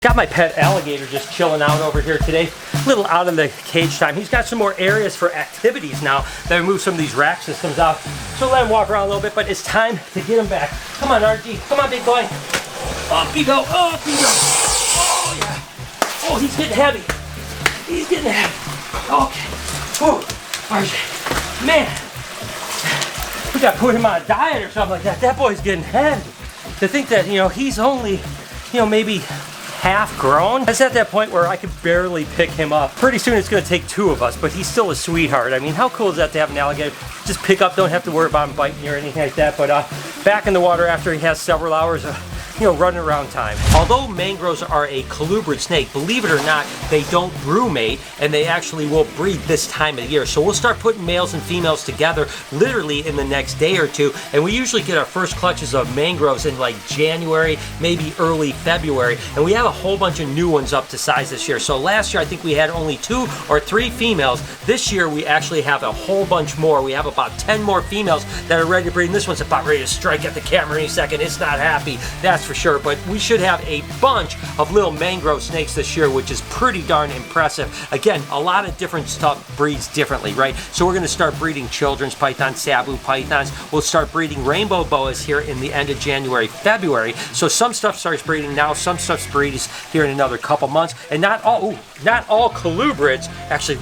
Got my pet alligator just chilling out over here today. A little out of the cage time. He's got some more areas for activities now that I moved some of these rack systems out. So let him walk around a little bit, but it's time to get him back. Come on, RG. Come on, big boy. Up you go. Up you go. Oh, yeah. Oh, he's getting heavy. He's getting heavy. Okay. Whew. RG. Man. We got to put him on a diet or something like that. That boy's getting heavy. To think that, he's only, maybe half grown. It's at that point where I could barely pick him up. Pretty soon it's gonna take two of us, but he's still a sweetheart. I mean, how cool is that to have an alligator? Just pick up, don't have to worry about him biting you or anything like that. But back in the water after he has several hours of running around time. Although mangroves are a colubrid snake, believe it or not, they don't brumate, and they actually will breed this time of year. So we'll start putting males and females together literally in the next day or two, and we usually get our first clutches of mangroves in like January, maybe early February, and we have a whole bunch of new ones up to size this year. So last year I think we had only 2 or 3 females. This year we actually have a whole bunch more. We have about 10 more females that are ready to breed, and this one's about ready to strike at the camera any second. It's not happy, that's for sure, but we should have a bunch of little mangrove snakes this year, which is pretty darn impressive. Again, a lot of different stuff breeds differently, right? So we're going to start breeding children's pythons, sabu pythons. We'll start breeding rainbow boas here in the end of January, February. So some stuff starts breeding now, some stuff breeds here in another couple months, and not all colubrids actually,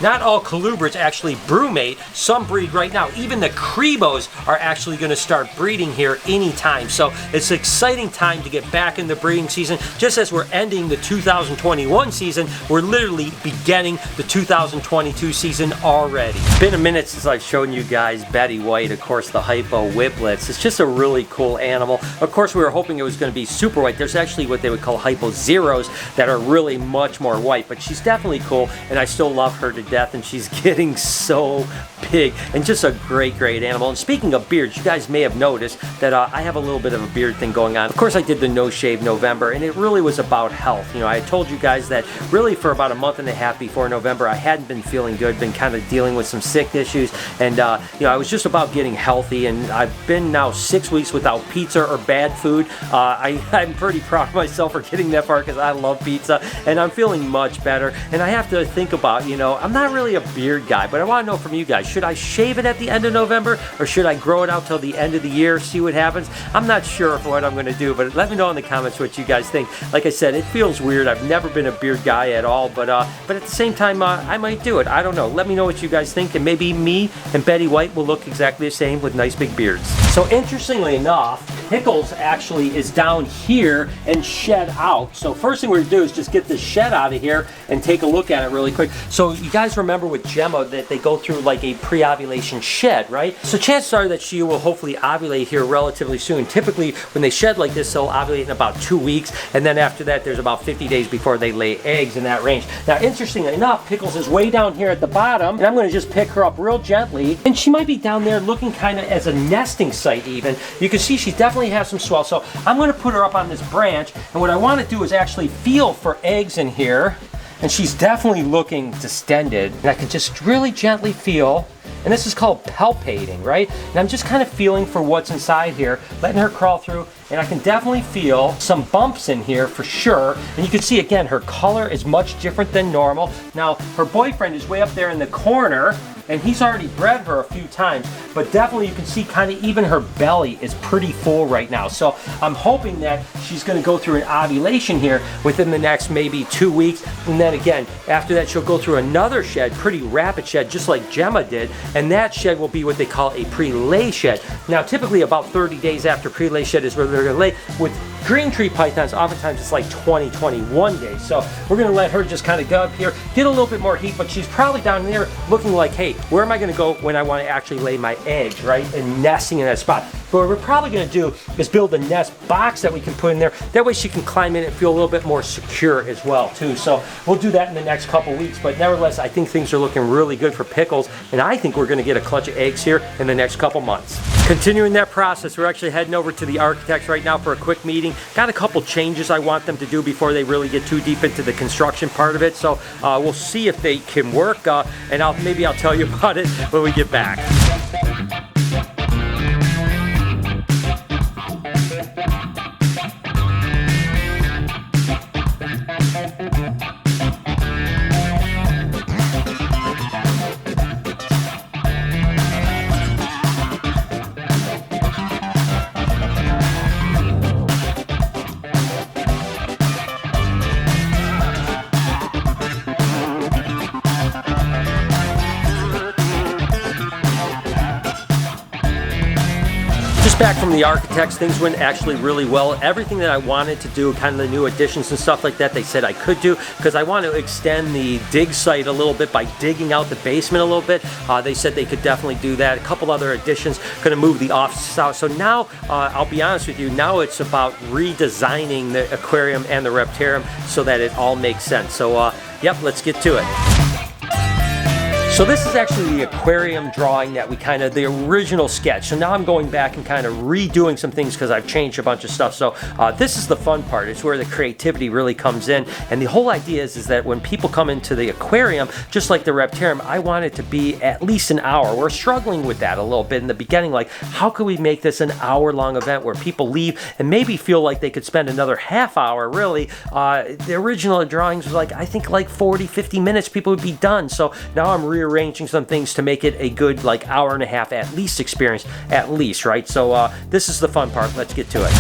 not all colubrids actually brumate. Some breed right now. Even the crebos are actually going to start breeding here anytime. So it's an exciting time to get back in the breeding season. Just as we're ending the 2021 season, we're literally beginning the 2022 season already. It's been a minute since I've shown you guys Betty White, of course, the hypo whiplets. It's just a really cool animal. Of course, we were hoping it was going to be super white. There's actually what they would call hypo zeros that are really much more white, but she's definitely cool, and I still love her to death, and she's getting so big, and just a great animal. And speaking of beards, you guys may have noticed that I have a little bit of a beard thing going on. Of course, I did the No Shave November, and it really was about health. I had told you guys that really for about a month and a half before November, I hadn't been feeling good, been kind of dealing with some sick issues, and I was just about getting healthy, and I've been now 6 weeks without pizza or bad food. I'm pretty proud of myself for getting that far because I love pizza, and I'm feeling much better. And I have to think about, I'm not really a beard guy, but I want to know from you guys, should I shave it at the end of November, or should I grow it out till the end of the year, see what happens? I'm not sure what I'm going to do, but let me know in the comments what you guys think. Like I said, it feels weird. I've never been a beard guy at all, but at the same time, I might do it. I don't know. Let me know what you guys think, and maybe me and Betty White will look exactly the same with nice big beards. So interestingly enough, Pickles actually is down here and shed out. So first thing we're going to do is just get this shed out of here and take a look at it really quick. So you guys remember with Gemma that they go through like a pre-ovulation shed, right? So chances are that she will hopefully ovulate here relatively soon. Typically when they shed like this, they'll ovulate in about 2 weeks, and then after that there's about 50 days before they lay eggs in that range. Now interestingly enough, Pickles is way down here at the bottom, and I'm going to just pick her up real gently, and she might be down there looking kind of as a nesting site even. You can see she definitely has some swell, so I'm going to put her up on this branch, and what I want to do is actually feel for eggs in here, and she's definitely looking distended, and I can just really gently feel, and this is called palpating, right? And I'm just kind of feeling for what's inside here, letting her crawl through, and I can definitely feel some bumps in here for sure. And you can see again, her color is much different than normal. Now, her boyfriend is way up there in the corner, and he's already bred her a few times, but definitely you can see kind of even her belly is pretty full right now. So I'm hoping that she's going to go through an ovulation here within the next maybe 2 weeks, and then again after that she'll go through another shed, pretty rapid shed, just like Gemma did, and that shed will be what they call a pre-lay shed. Now typically about 30 days after pre-lay shed is where they're going to lay. With green tree pythons, oftentimes it's like 21 days. So we're going to let her just kind of go up here, get a little bit more heat, but she's probably down there looking like, hey, where am I going to go when I want to actually lay my eggs, right? And nesting in that spot. But what we're probably going to do is build a nest box that we can put in there. That way she can climb in and feel a little bit more secure as well, too. So we'll do that in the next couple weeks. But nevertheless, I think things are looking really good for Pickles, and I think we're going to get a clutch of eggs here in the next couple months. Continuing that process, we're actually heading over to the architects right now for a quick meeting. Got a couple changes I want them to do before they really get too deep into the construction part of it. So we'll see if they can work, and maybe I'll tell you about it when we get back. Back from the architects, things went actually really well. Everything that I wanted to do, kind of the new additions and stuff like that, they said I could do, because I want to extend the dig site a little bit by digging out the basement a little bit. They said they could definitely do that. A couple other additions, going to move the offices out. So now, I'll be honest with you, now it's about redesigning the aquarium and the Reptarium so that it all makes sense. So, yep, let's get to it. So this is actually the aquarium drawing that we kind of, the original sketch. So now I'm going back and kind of redoing some things because I've changed a bunch of stuff. So this is the fun part. It's where the creativity really comes in. And the whole idea is that when people come into the aquarium, just like the Reptarium, I want it to be at least an hour. We're struggling with that a little bit in the beginning. Like, how can we make this an hour-long event where people leave and maybe feel like they could spend another half hour, really? The original drawings was like, I think like 40, 50 minutes people would be done. So now I'm rearranging some things to make it a good like hour and a half at least experience, at least, right? So this is the fun part. Let's get to it.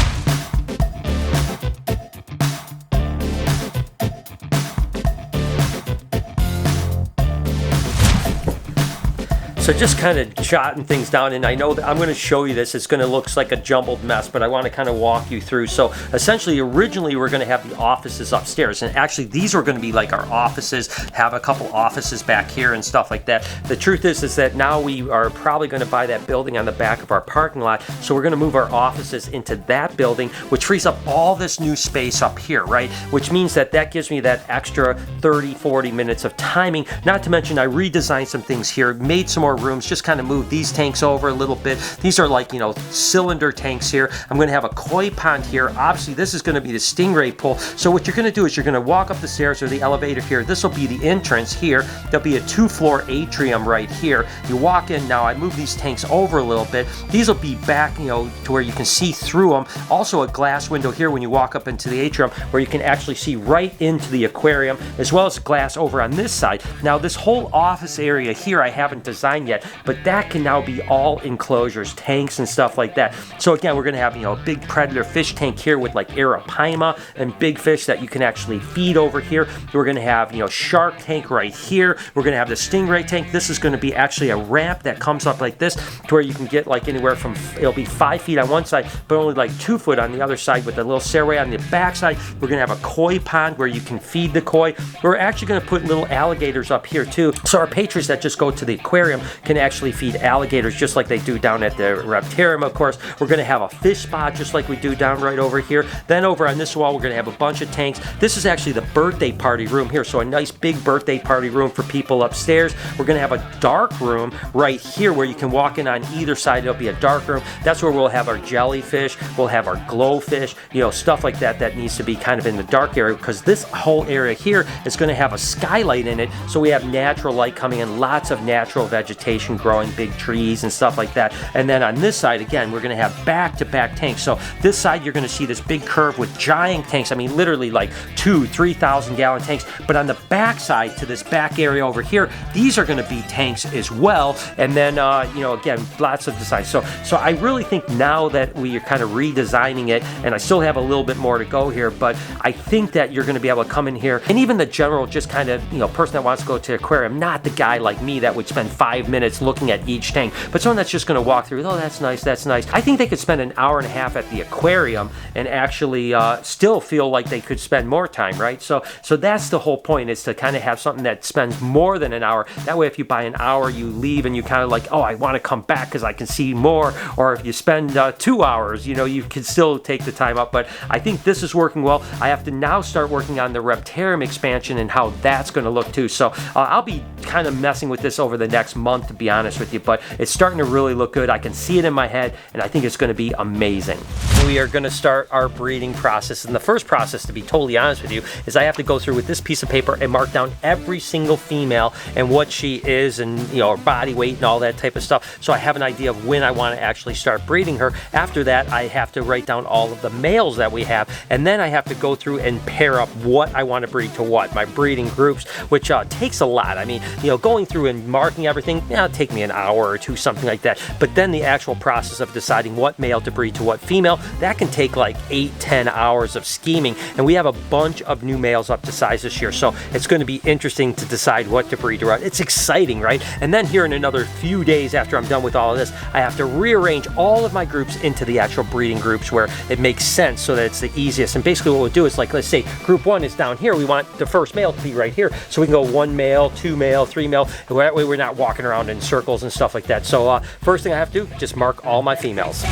So just kind of jotting things down, and I know that I'm going to show you this. It's going to look like a jumbled mess, but I want to kind of walk you through. So essentially, originally we're going to have the offices upstairs, and actually these were going to be like our offices, have a couple offices back here and stuff like that. The truth is that now we are probably going to buy that building on the back of our parking lot, so we're going to move our offices into that building, which frees up all this new space up here, right? Which means that gives me that extra 30, 40 minutes of timing. Not to mention I redesigned some things here, made some more rooms, just kind of moved these tanks over a little bit. These are like, you know, cylinder tanks here. I'm going to have a koi pond here. Obviously, this is going to be the stingray pool. So what you're going to do is you're going to walk up the stairs or the elevator here. This will be the entrance here. There'll be a 2-floor atrium right here. You walk in now. I move these tanks over a little bit. These will be back, you know, to where you can see through them. Also a glass window here when you walk up into the atrium where you can actually see right into the aquarium, as well as glass over on this side. Now this whole office area here I haven't designed yet, but that can now be all enclosures, tanks and stuff like that. So again, we're going to have, you know, a big predator fish tank here with like arapaima and big fish that you can actually feed over here. We're going to have, you know, shark tank right here. We're going to have the stingray tank. This is going to be actually a ramp that comes up like this to where you can get like anywhere from, it'll be 5 feet on one side, but only like 2 foot on the other side with a little stairway on the back side. We're going to have a koi pond where you can feed the koi. We're actually going to put little alligators up here too. So our patrons that just go to the aquarium can actually feed alligators just like they do down at the Reptarium, of course. We're going to have a fish spot just like we do down right over here. Then over on this wall, we're going to have a bunch of tanks. This is actually the birthday party room here, so a nice big birthday party room for people upstairs. We're going to have a dark room right here where you can walk in on either side. It'll be a dark room. That's where we'll have our jellyfish, we'll have our glowfish, you know, stuff like that that needs to be kind of in the dark area, because this whole area here is going to have a skylight in it, so we have natural light coming in, lots of natural vegetation growing, big trees and stuff like that. And then on this side, again, we're going to have back-to-back tanks. So this side, you're going to see this big curve with giant tanks. I mean, literally like 2,000-3,000 gallon tanks. But on the back side to this back area over here, these are going to be tanks as well. And then, you know, again, lots of designs. So I really think now that we are kind of redesigning it, and I still have a little bit more to go here, but I think that you're going to be able to come in here, and even the general, just kind of, you know, person that wants to go to the aquarium, not the guy like me that would spend 5 minutes looking at each tank, but someone that's just going to walk through, oh, that's nice, that's nice. I think they could spend an hour and a half at the aquarium and actually still feel like they could spend more time, right? So that's the whole point, is to kind of have something that spends more than an hour. That way, if you buy an hour, you leave and you kind of like, oh, I want to come back because I can see more. Or if you spend 2 hours, you know, you can still take the time up. But I think this is working well. I have to now start working on the Reptarium expansion and how that's going to look too. So I'll be kind of messing with this over the next month month, to be honest with you, but it's starting to really look good. I can see it in my head, and I think it's going to be amazing. We are going to start our breeding process, and the first process, to be totally honest with you, is I have to go through with this piece of paper and mark down every single female and what she is, and you know, her body weight and all that type of stuff, so I have an idea of when I want to actually start breeding her. After that, I have to write down all of the males that we have, and then I have to go through and pair up what I want to breed to what, my breeding groups, which takes a lot. I mean, you know, going through and marking everything, yeah, it'll take me an hour or two, something like that. But then the actual process of deciding what male to breed to what female, that can take like 8-10 hours of scheming. And we have a bunch of new males up to size this year, so it's going to be interesting to decide what to breed to what. It's exciting, right? And then here in another few days after I'm done with all of this, I have to rearrange all of my groups into the actual breeding groups where it makes sense, so that it's the easiest. And basically what we'll do is, like, let's say group 1 is down here, we want the first male to be right here, so we can go 1 male, 2 male, 3 male, and that way we're not walking around in circles and stuff like that. So first thing I have to do, just mark all my females.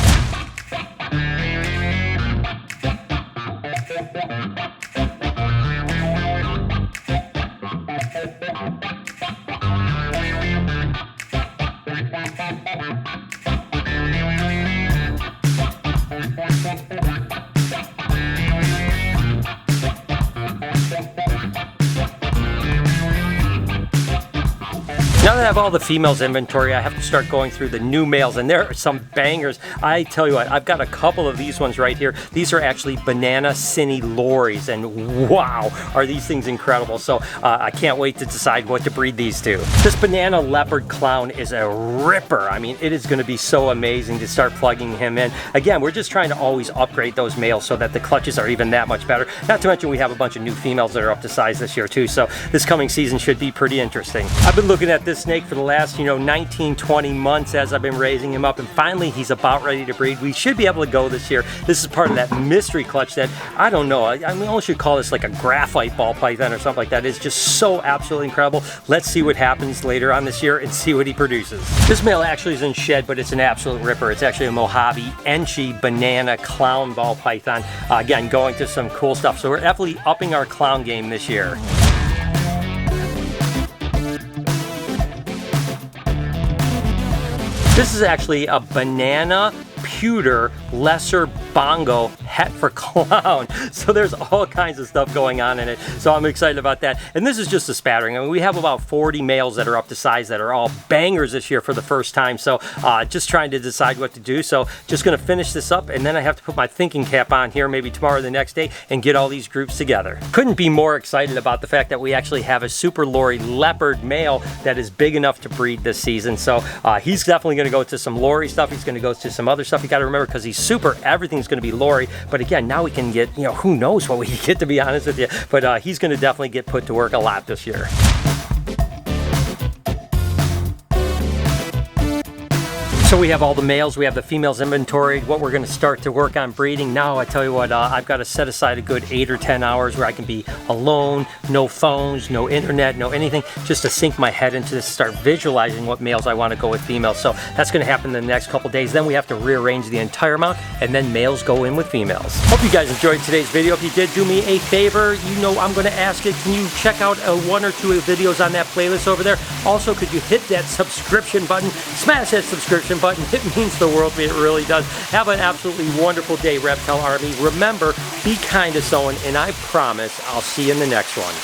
Now that I have all the females inventory, I have to start going through the new males, and there are some bangers. I tell you what, I've got a couple of these ones right here. These are actually banana cine lories, and wow, are these things incredible. So I can't wait to decide what to breed these to. This banana leopard clown is a ripper. I mean, it is going to be so amazing to start plugging him in. Again, we're just trying to always upgrade those males so that the clutches are even that much better. Not to mention we have a bunch of new females that are up to size this year too, so this coming season should be pretty interesting. I've been looking at this snake for the last, 19-20 months as I've been raising him up, and finally he's about ready to breed. We should be able to go this year. This is part of that mystery clutch that, I don't know, I mean, I should call this like a graphite ball python or something like that. It's just so absolutely incredible. Let's see what happens later on this year and see what he produces. This male actually is in shed, but it's an absolute ripper. It's actually a Mojave Enchi banana clown ball python. Again, going to some cool stuff. So we're definitely upping our clown game this year. This is actually a banana pewter lesser bongo het for clown. So there's all kinds of stuff going on in it. So I'm excited about that. And this is just a spattering. I mean, we have about 40 males that are up to size that are all bangers this year for the first time. So just trying to decide what to do. So just going to finish this up, and then I have to put my thinking cap on here maybe tomorrow or the next day and get all these groups together. Couldn't be more excited about the fact that we actually have a super lorry leopard male that is big enough to breed this season. So he's definitely going to go to some lorry stuff. He's going to go to some other stuff. You got to remember, because he's super, everything's going to be lorry. But again, now we can get, who knows what we can get, to be honest with you. But he's going to definitely get put to work a lot this year. So we have all the males, we have the females inventoried, what we're going to start to work on breeding. Now, I tell you what, I've got to set aside a good 8 or 10 hours where I can be alone, no phones, no internet, no anything, just to sink my head into this, start visualizing what males I want to go with females. So that's going to happen in the next couple days. Then we have to rearrange the entire amount, and then males go in with females. Hope you guys enjoyed today's video. If you did, do me a favor. I'm going to ask it. Can you check out 1 or 2 videos on that playlist over there? Also, could you hit that subscription button? Smash that subscription button. It means the world to me. It really does. Have an absolutely wonderful day, Reptile Army. Remember, be kind to someone, and I promise I'll see you in the next one.